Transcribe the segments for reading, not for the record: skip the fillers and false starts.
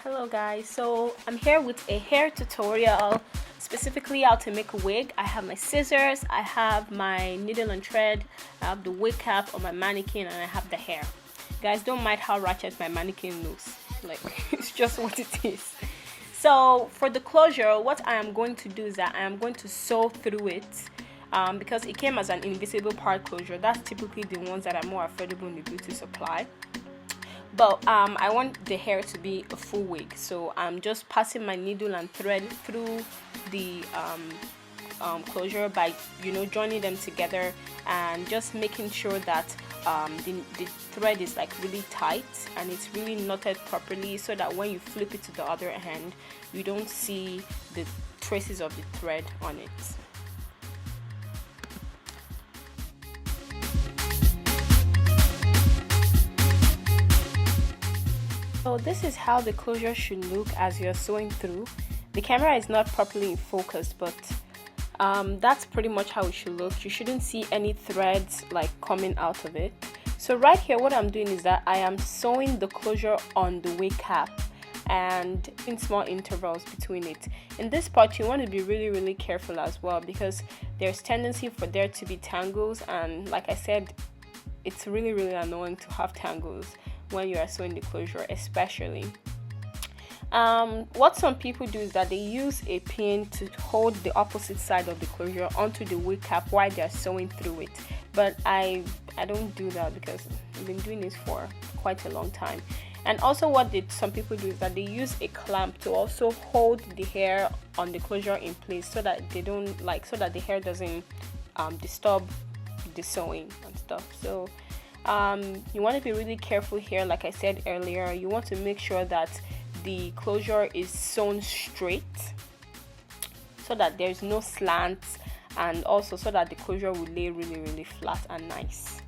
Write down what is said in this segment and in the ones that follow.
Hello guys, so I'm here with a hair tutorial, specifically how to make a wig. I have my scissors, I have my needle and thread, I have the wig cap on my mannequin, and I have the hair. Guys, don't mind how ratchet my mannequin looks, like it's just what it is. So for the closure, what I am going to do is that I am going to sew through it. Because it came as an invisible part closure. That's typically the ones that are more affordable in the beauty supply. But I want the hair to be a full wig, so I'm just passing my needle and thread through the closure by joining them together and just making sure that the thread is like really tight and it's really knotted properly, so that when you flip it to the other hand you don't see the traces of the thread on it. So this is how the closure should look as you're sewing through. The camera is not properly in focus, but that's pretty much how it should look. You shouldn't see any threads like coming out of it. So right here what I'm doing is that I am sewing the closure on the wig cap and in small intervals between it. In this part you want to be really careful as well, because there's tendency for there to be tangles, and like I said, it's really annoying to have tangles when you are sewing the closure, especially. What some people do is that they use a pin to hold the opposite side of the closure onto the wig cap while they are sewing through it, but I don't do that because I've been doing this for quite a long time. And also what some people do is that they use a clamp to also hold the hair on the closure in place, so that they don't so that the hair doesn't disturb the sewing and stuff. So you want to be really careful here. Like I said earlier, you want to make sure that the closure is sewn straight, so that there's no slants, and also so that the closure will lay really flat and nice.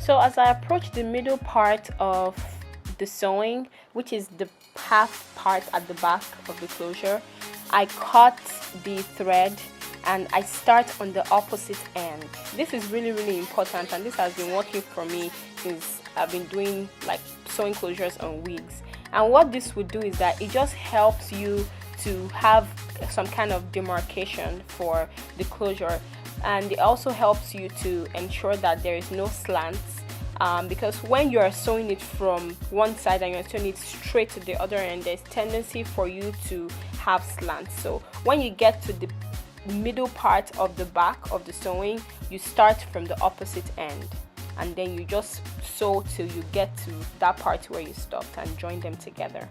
So as I approach the middle part of the sewing, which is the half part at the back of the closure, I cut the thread and I start on the opposite end. This is really important, and this has been working for me since I've been doing like sewing closures on wigs. And what this would do is that it just helps you to have some kind of demarcation for the closure, and it also helps you to ensure that there is no slants, because when you are sewing it from one side and you're sewing it straight to the other end, there's tendency for you to have slants. So when you get to the middle part of the back of the sewing, you start from the opposite end and then you just sew till you get to that part where you stopped and join them together.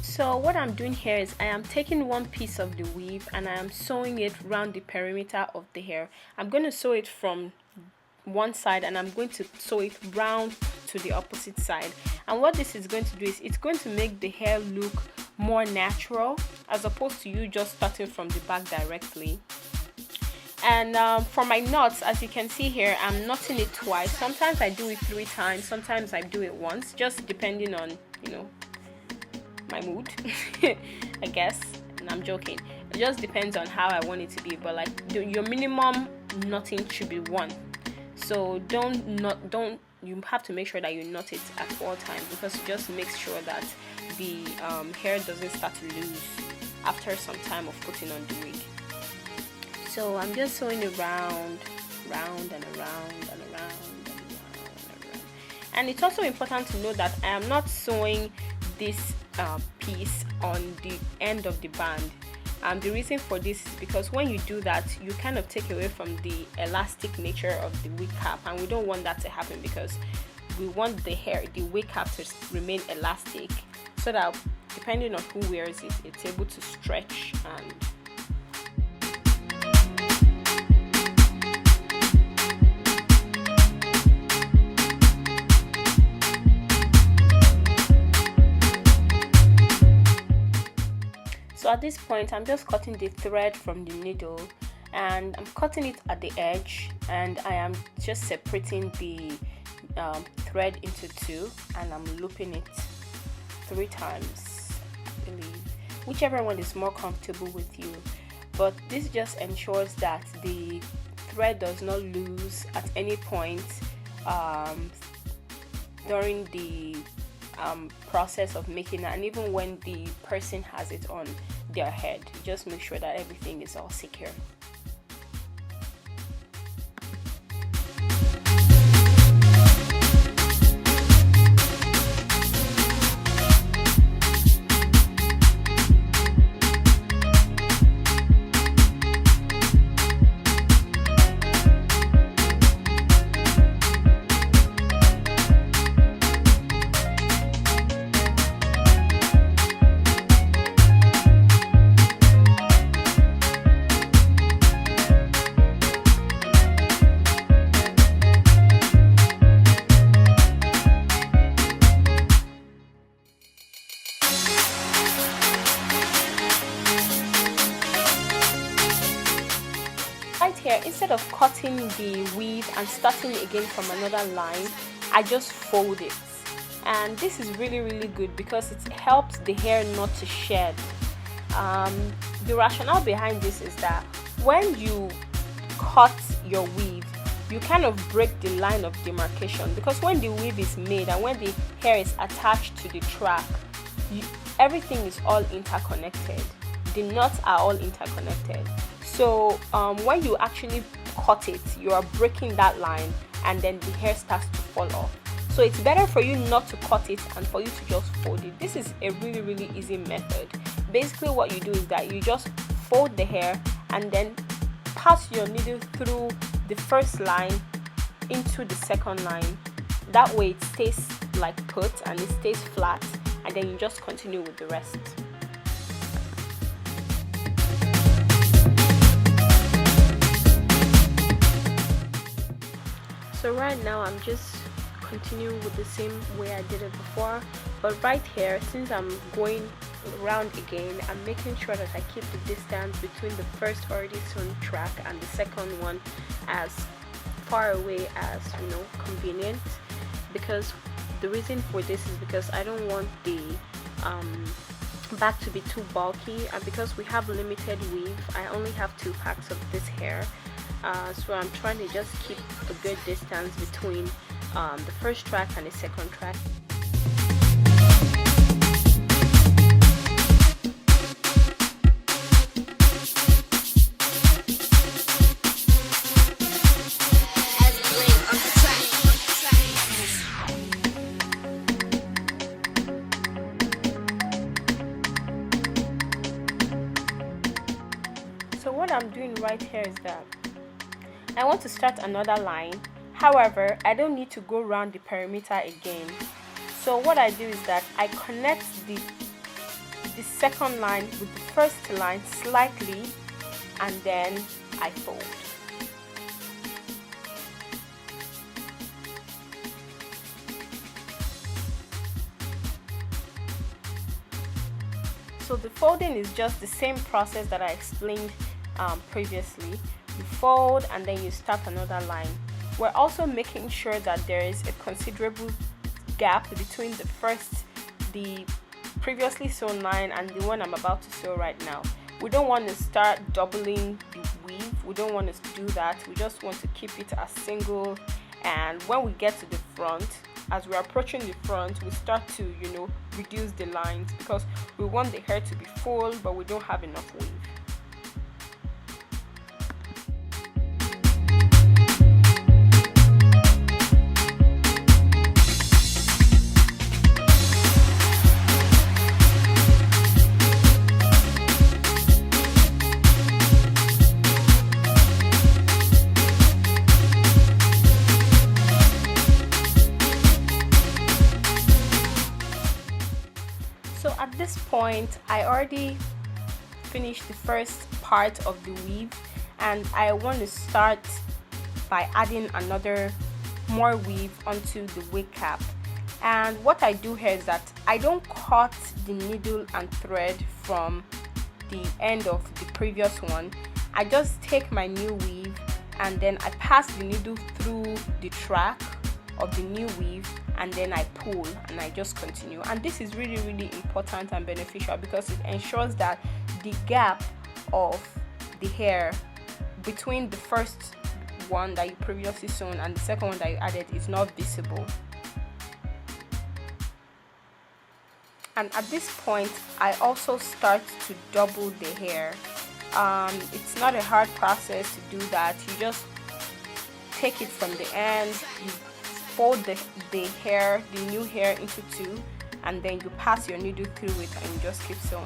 So what I'm doing here is I am taking one piece of the weave and I am sewing it around the perimeter of the hair. I'm going to sew it from one side and I'm going to sew it round to the opposite side. And what this is going to do is it's going to make the hair look more natural, as opposed to you just starting from the back directly. And for my knots, as you can see here, I'm knotting it twice. Sometimes I do it 3 times, sometimes I do it once, just depending on my mood. I guess, and I'm joking, it just depends on how I want it to be, but like your minimum knotting should be 1. So don't you have to make sure that you knot it at all times, because it just makes sure that the hair doesn't start to lose after some time of putting on the wig. So I'm just sewing around, round and around and around and around and around. And it's also important to know that I am not sewing this piece on the end of the band. The reason for this is because when you do that, you kind of take away from the elastic nature of the wig cap, and we don't want that to happen, because we want the wig cap to remain elastic, so that depending on who wears it, it's able to stretch. And so at this point, I'm just cutting the thread from the needle, and I'm cutting it at the edge, and I am just separating the thread into two, and I'm looping it 3 times, I believe, whichever one is more comfortable with you. But this just ensures that the thread does not lose at any point during the process of making it, and even when the person has it on their head. Just make sure that everything is all secure. Here, instead of cutting the weave and starting again from another line, I just fold it, and this is really good because it helps the hair not to shed. The rationale behind this is that when you cut your weave, you kind of break the line of demarcation, because when the weave is made and when the hair is attached to the track, everything is all interconnected. The knots are all interconnected. So when you actually cut it, you are breaking that line, and then the hair starts to fall off. So it's better for you not to cut it and for you to just fold it. This is a really easy method. Basically what you do is that you just fold the hair and then pass your needle through the first line into the second line. That way it stays like put and it stays flat, and then you just continue with the rest. So right now I'm just continuing with the same way I did it before, but right here, since I'm going around again, I'm making sure that I keep the distance between the first already sewn track and the second one as far away as convenient, because the reason for this is because I don't want the back to be too bulky, and because we have limited weave, I only have 2 packs of this hair. So I'm trying to just keep a good distance between the first track and the second track. So what I'm doing right here is that I want to start another line. However, I don't need to go around the perimeter again. So what I do is that I connect the second line with the first line slightly, and then I fold. So the folding is just the same process that I explained previously. You fold and then you start another line. We're also making sure that there is a considerable gap between the previously sewn line and the one I'm about to sew right now. We don't want to start doubling the weave. We don't want to do that. We just want to keep it as single And when we get to the front, as we're approaching the front, we start to, reduce the lines, because we want the hair to be full, but we don't have enough weave. So at this point, I already finished the first part of the weave, and I want to start by adding more weave onto the wig cap. And what I do here is that I don't cut the needle and thread from the end of the previous one. I just take my new weave and then I pass the needle through the track of the new weave, and then I pull and I just continue. And this is really, really important and beneficial because it ensures that the gap of the hair between the first one that you previously sewn and the second one that you added is not visible. And at this point, I also start to double the hair. It's not a hard process to do that. You just take it from the end, you fold the new hair into two, and then you pass your needle through it and you just keep sewing.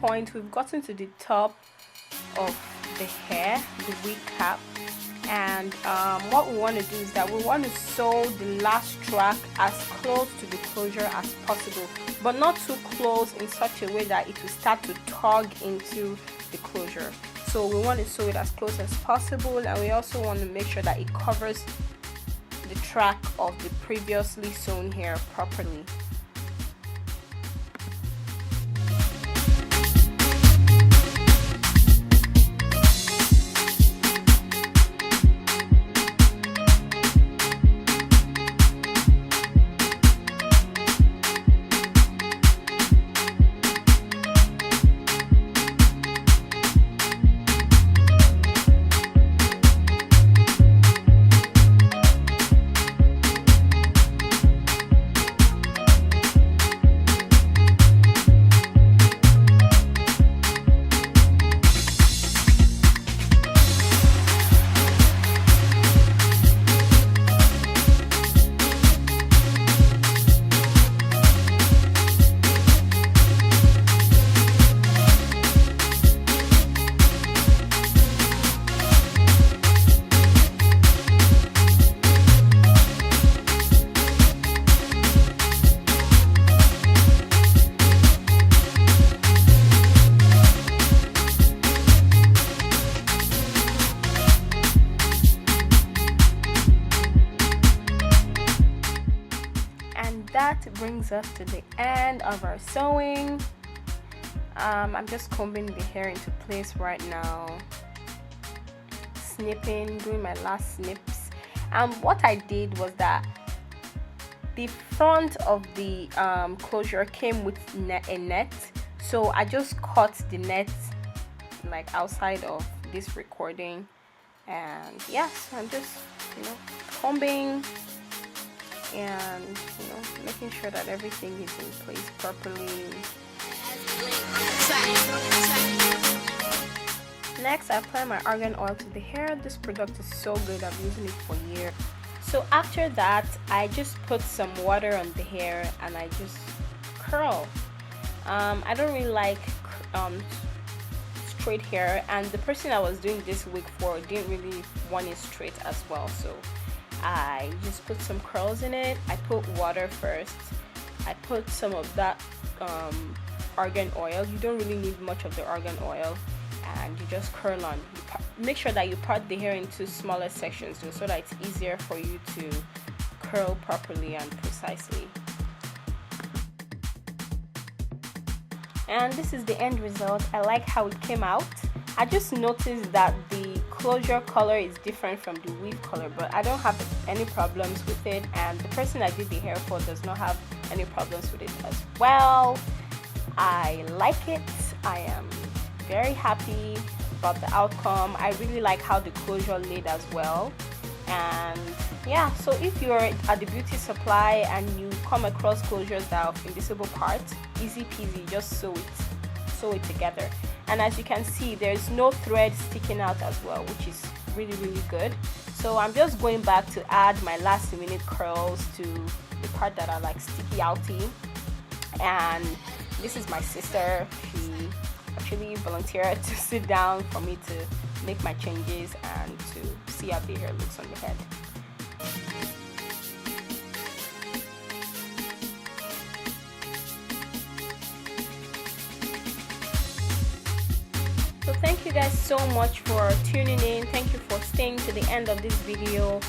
Point, we've gotten to the top of the hair, the wig cap, and what we want to do is that we want to sew the last track as close to the closure as possible, but not too close in such a way that it will start to tug into the closure. So we want to sew it as close as possible, and we also want to make sure that it covers the track of the previously sewn hair properly. that brings us to the end of our sewing. I'm just combing the hair into place right now, snipping, doing my last snips. And what I did was that the front of the closure came with a net, so I just cut the net like outside of this recording. And yes, I'm just combing and making sure that everything is in place properly. Next, I apply my argan oil to the hair. This product is so good, I've been using it for years. So after that, I just put some water on the hair and I just curl. I don't really like straight hair, and the person I was doing this wig for didn't really want it straight as well, so I just put some curls in it. I put water first. I put some of that argan oil. You don't really need much of the argan oil, and you just curl on. Make sure that you part the hair into smaller sections so that it's easier for you to curl properly and precisely. And this is the end result. I like how it came out. I just noticed that the closure color is different from the weave color, but I don't have any problems with it, and the person I did the hair for does not have any problems with it as well. I like it. I am very happy about the outcome. I really like how the closure laid as well. And yeah, so if you're at the beauty supply and you come across closures that have invisible parts, easy peasy, just sew it together. And as you can see, there's no thread sticking out as well, which is really good. So I'm just going back to add my last minute curls to the part that are like sticky outy. And this is my sister. She actually volunteered to sit down for me to make my changes and to see how the hair looks on the head. So thank you guys so much for tuning in. Thank you for staying to the end of this video.